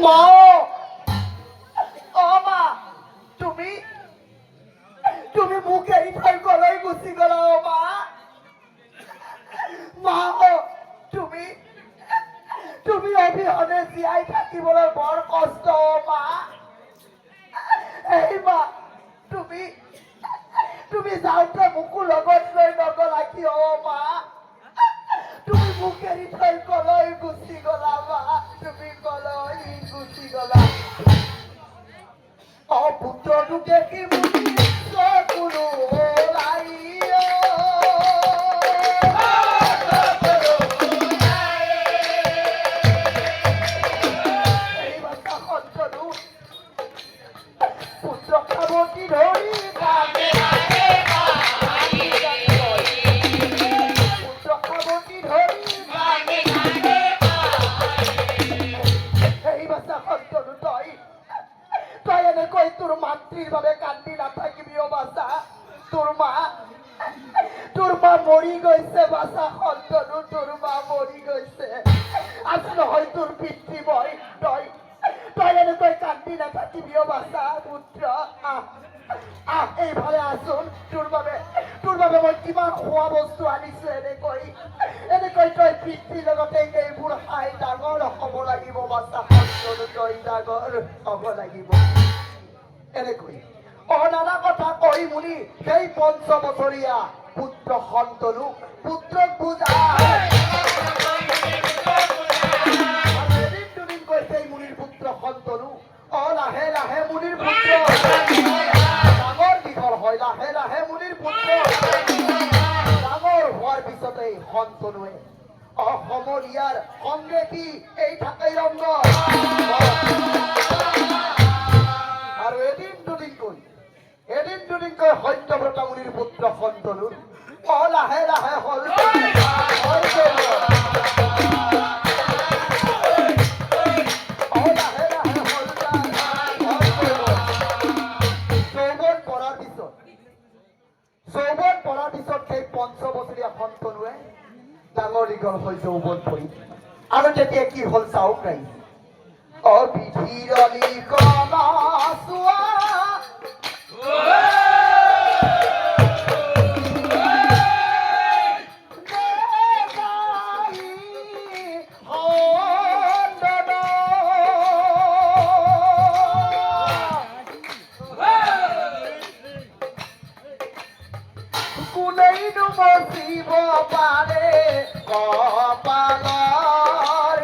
মা অ মা তুমি তুমি মোক এৰি থৈ গলৈ গুচি গলা অ মা মা তুমি তুমি অবিহনে জীয়াই থাকিবলৈ বৰ কষ্ট অ মা এই মা তুমি তুমি যাওঁতে মোকো লগত লৈ নগলা কিয় অ মা তুমি মোক এৰি থৈ গলৈ গুচি গলা মা তুমি গলৈ গুচি গলা অ পুত্ৰটো দেখি মুঠি চকুলো ওলাই পুত্ৰক খাবতি ধৰি তোর মাতৃর ভাবে কান্দি না থাকিবি ও বাসা তোর মা মরি গৈছে বাসা সন্তনু তোর মা মরি গৈছে আজ নহয় তোর পিতৃ বই তই এনেকৈ কান্দি না থাকিবি ও বাসা পুত্র এইভাবে আসুন তোর বাবে মই কিমান খোৱা বস্তু আনিছো এনেকৈ তই পিতৃৰ লগতে এইবোৰ খাই ডাঙৰ হ'ব লাগিব বাসা সন্তনু তই ডাঙৰ হ'ব লাগিব এনেকৈ নানা কথা কৈ মুনি সেই ৫ বছৰীয়া পুত্ৰ সন্তনু পুত্ৰক বুজাই এদিন দুদিনকৈ সেই মুনিৰ পুত্ৰ সন্তনু লাহে লাহে মুনিৰ পুত্ৰ ডাঙৰ দীঘল হয় লাহে লাহে মুনিৰ পুত্ৰ ডাঙৰ হোৱাৰ পিছতেই সন্তনুৱে সমৰীয়াৰ সংগেতি এই থাকেই ৰংগ আৰু এদিন দুদিনকৈ সত্যব্ৰত মুনিৰ পুত্ৰ সন্তনু লাহে লাহে হল যৌৱন পৰাৰ পিছত সেই ৫ বছৰীয়া সন্তনুৱে ডাঙৰ দীঘল হৈ যৌৱন পৰি আৰু তেতিয়া কি হল চাওক নাই অবিধিৰ লিখনা চোৱা শিৱ পাৰে কপালৰ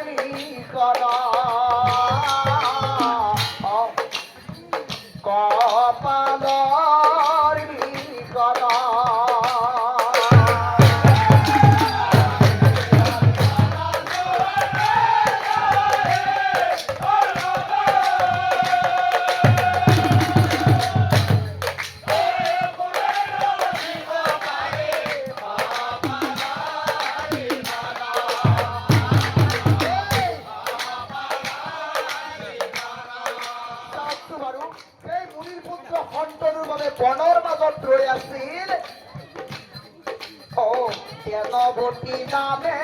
লিখন কপালৰ লিখন বনৰ মাজত ৰৈ আছিল তেনৱতী নামে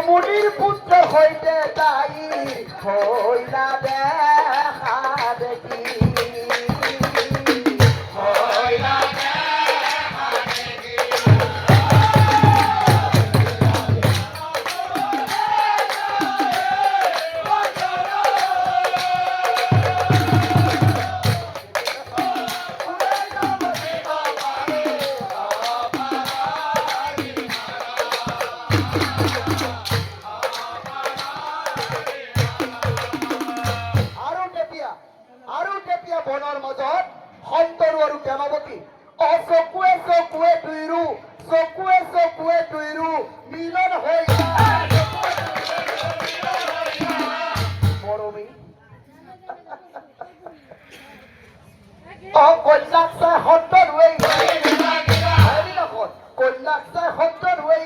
মুনিৰ পুত্ৰ সৈতে তাই হৈলা দেখা দেখি বনৰ মাজত সন্তনু আৰু তেনৱতী চকুৱে দুইৰো মিলন হৈ মৰমী কন্যাক চাই সন্তনুৱে কন্যাক চাই সন্তনুৱে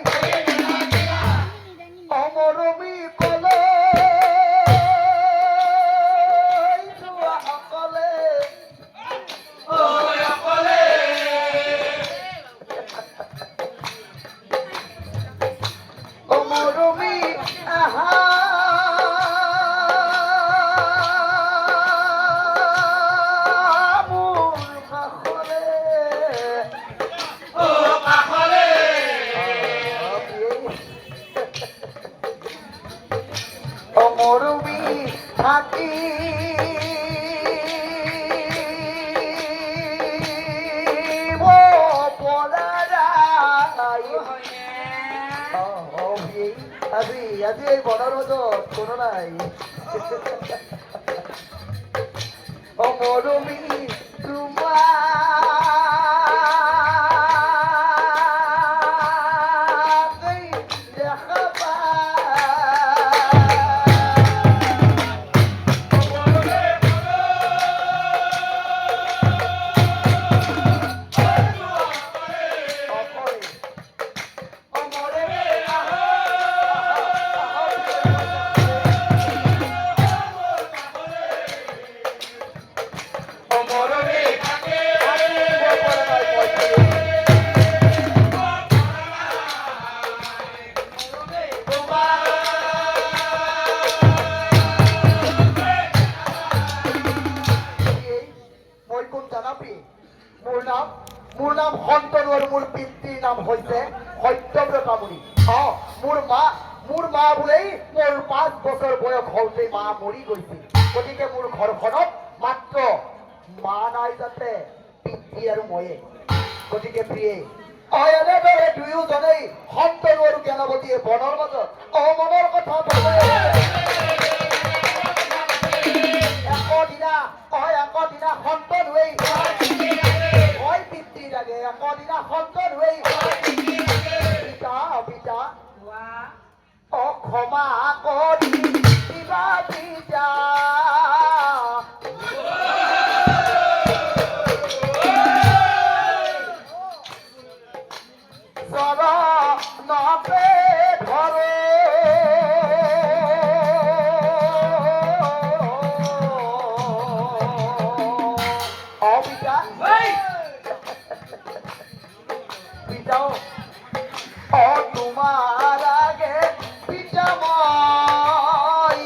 মৰমী কলে আজি আজি এই বনৰ মাজত কোনো নাই অ মৰমী তোমাক দেখা মোৰ নাম শন্তনু আৰু মোৰ পিতৃৰ নাম হৈছে সত্যব্ৰত মুনি মোৰ মা বোলে মোৰ 5 বছৰ বয়স হওঁতে মা মৰি গৈছিল গতিকে মোৰ ঘৰখনত মাত্ৰ মা নাই যাতে পিতৃ আৰু ময়ে গতিকে প্ৰিয়ে এনেদৰে দুয়োজনেই শন্তনু আৰু জ্ঞানৱতীয়ে বনৰ মাজত মনৰ কথা ভাবে একদিনা শন্তনুৱেই পিতৃ লাগে একদিনা শন্তনুৱেই পিতা ক্ষমা কৰি দিবা পিতা চৰণতে ধৰে পিতাও তোমাৰ আগে পিতা মই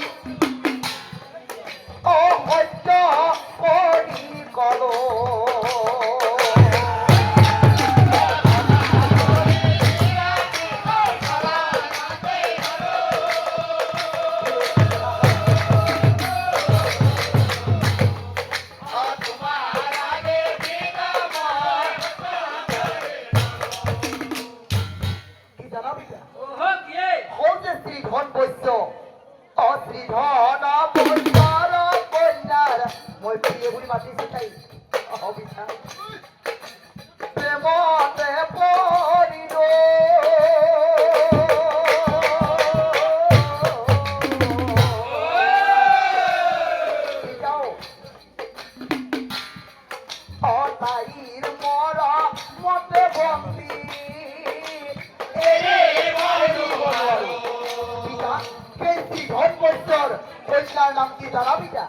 সত্য কৰি কলো শ্ৰীধন বৈশ্য শ্ৰীধন বৈশ্যৰ কন্যাৰ মই প্ৰিয় বুলি মাতিছো তাই প্ৰেমতে পৰিল তাইৰ মৰ মতে বন্দী কন্যাৰ নাম কি জানা পিতা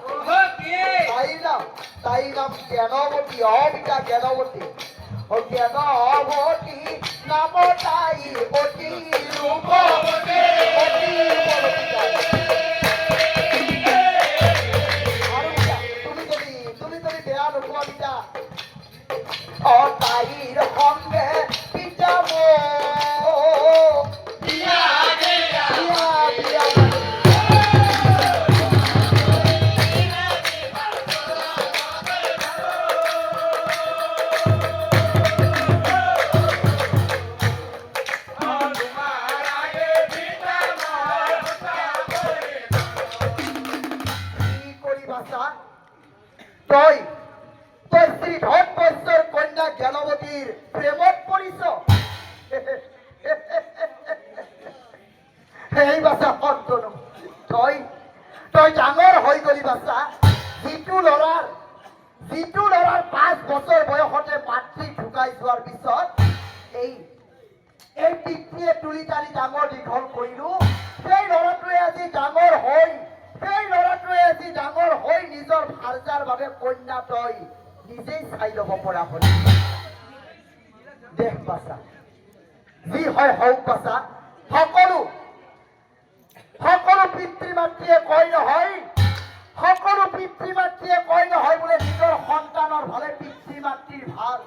তাইৰ নাম জ্ঞানৱতী পিতা জ্ঞানৱতী জ্ঞানৱতী নাম তাই অতি ৰূপৱতী তুমি যদি বেয়া নোপোৱা পিতা তাইৰ সংগে পিতা তই শ্ৰীধন বৈশ্যৰ কন্যা জ্ঞানৱতীৰ প্ৰেমত পৰিছ সেই বাছা শন্তনু তই ডাঙৰ হৈ গলি বাছা যিটো ল'ৰাৰ 5 বছৰ বয়সতে মাতৃ ঢুকাই যোৱাৰ পিছত এই পিতৃয়ে তুলি তালি ডাঙৰ দীঘল কৰিলো সেই ল'ৰাটোৱে আজি ডাঙৰ হৈ নিজৰ ভাৰ্যাৰ বাবে কন্যা তই নিজেই চাই ল'ব পৰা হলি দেহ বাছা যি হয় হওক বাছা সকলো পিতৃ মাতৃয়ে কয় নহয় বোলে নিজৰ সন্তানৰ ভালে পিতৃ মাতৃৰ ভাল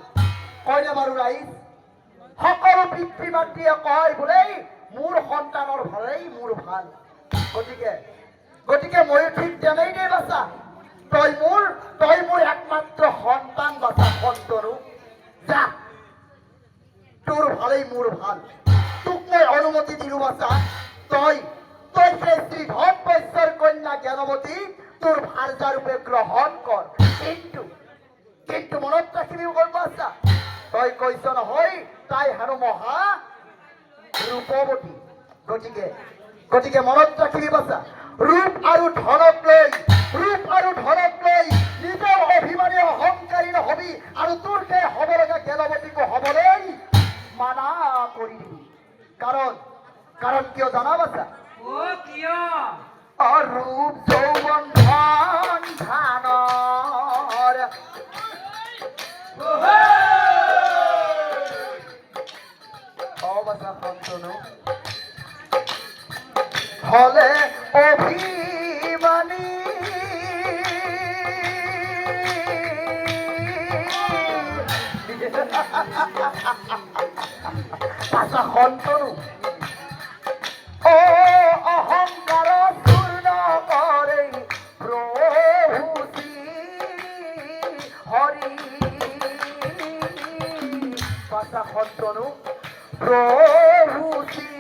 কয়নে বাৰু ৰাইজ সকলো পিতৃ মাতৃয়ে কয় বোলে মোৰ সন্তানৰ ভালেই মোৰ ভাল গতিকে ময়ো ঠিক তেনেই দেই বাছা তই মোৰ একমাত্ৰ সন্তান বাছা সন্তৰু যা তোৰ ভালেই মোৰ ভাল তোক মই অনুমতি দিলো বাছা তই সেই শ্ৰীধন বৈশ্যৰ কন্যা জ্ঞানৱতী তোৰ ভাৰ্যা ৰূপে গ্ৰহণ কৰ কিন্তু মনত ৰাখিবি গম পাইছা তই কৈছ নহয় তাই হেনো মহা ৰূপৱতী গতিকে মনত ৰাখিবি বাছা ৰূপ আৰু ধনক লৈ নিজৰ অভিমানী অহংকাৰী নহবি আৰু তোৰ সেই হ'ব লগা জ্ঞানৱতীকো হ'বলৈ মানা কৰি দিবি কাৰণ কিয় জানা বাছা অৰূপ যৌৱন ধন ধানৰ বাছা সন্তনু হলে অভিমানী বাছা সন্তনু অহংকাৰ পূৰ্ণ কৰে প্ৰভু হৰি বাছা সন্তনু প্ৰভু